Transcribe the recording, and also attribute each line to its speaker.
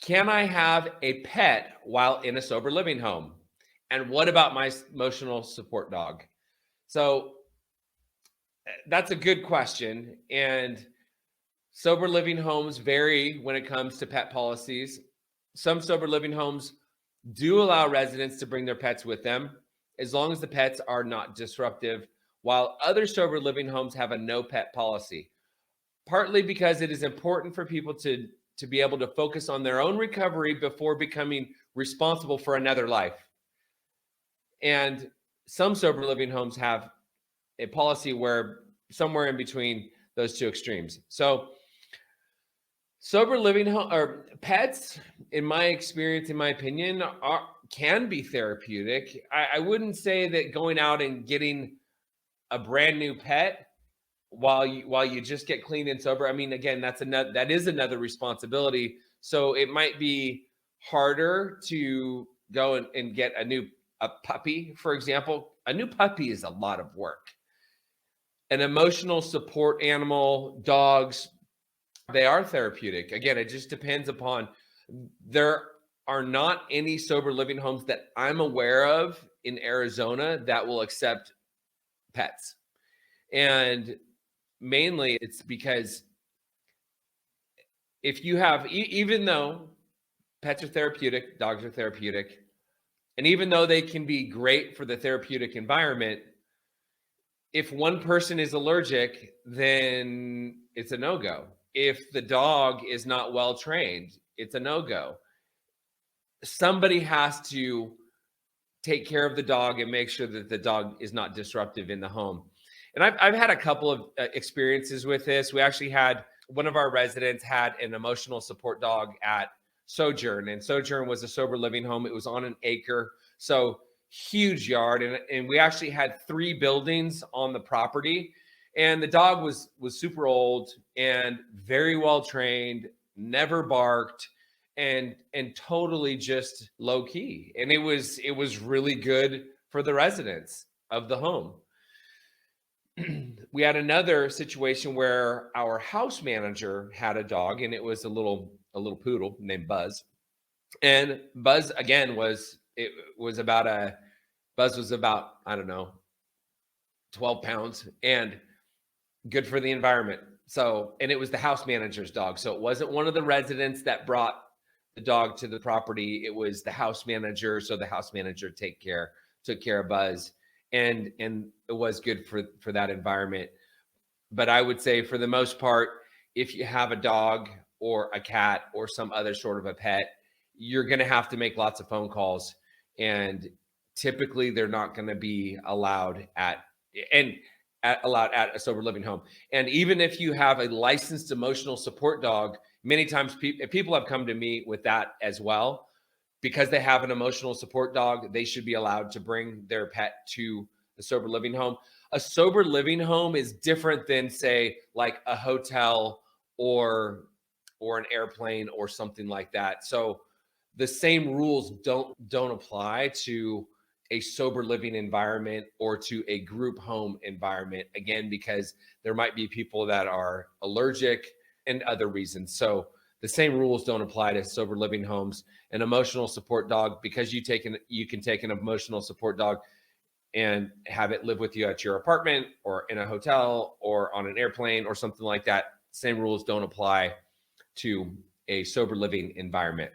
Speaker 1: Can I have a pet while in a sober living home? And what about my emotional support dog? So that's a good question. And sober living homes vary when it comes to pet policies. Some sober living homes do allow residents to bring their pets with them as long as the pets are not disruptive, while other sober living homes have a no pet policy, partly because it is important for people to be able to focus on their own recovery before becoming responsible for another life. And some sober living homes have a policy where somewhere in between those two extremes. So sober living home or pets, in my experience, in my opinion, can be therapeutic. I wouldn't say that going out and getting a brand new pet while you just get clean and sober. I mean, again, that is another responsibility. So it might be harder to go and get a puppy, for example. A new puppy is a lot of work. An emotional support animal, dogs, they are therapeutic. Again, it just depends upon. There are not any sober living homes that I'm aware of in Arizona that will accept pets. And mainly it's because if you have, even though pets are therapeutic, dogs are therapeutic, and even though they can be great for the therapeutic environment, if one person is allergic, then it's a no-go. If the dog is not well trained, it's a no-go. Somebody has to take care of the dog and make sure that the dog is not disruptive in the home. And I've had a couple of experiences with this. We actually had one of our residents had an emotional support dog at Sojourn, and Sojourn was a sober living home. It was on an acre, so huge yard, and we actually had 3 buildings on the property. And the dog was super old and very well trained, never barked, and totally just low key. And it was really good for the residents of the home. We had another situation where our house manager had a dog, and it was a little poodle named Buzz. And Buzz again was about, I don't know, 12 pounds and good for the environment. So, and it was the house manager's dog. So it wasn't one of the residents that brought the dog to the property. It was the house manager. So the house manager took care of Buzz, and it was good for that environment. But I would say for the most part, if you have a dog or a cat or some other sort of a pet, you're going to have to make lots of phone calls, and typically they're not going to be allowed at a sober living home. And even if you have a licensed emotional support dog, many times people have come to me with that as well. Because they have an emotional support dog, they should be allowed to bring their pet to the sober living home. A sober living home is different than, say, like a hotel or an airplane or something like that. So the same rules don't apply to a sober living environment or to a group home environment, again, because there might be people that are allergic and other reasons. So the same rules don't apply to sober living homes. An emotional support dog, because you can take an emotional support dog and have it live with you at your apartment or in a hotel or on an airplane or something like that. Same rules don't apply to a sober living environment.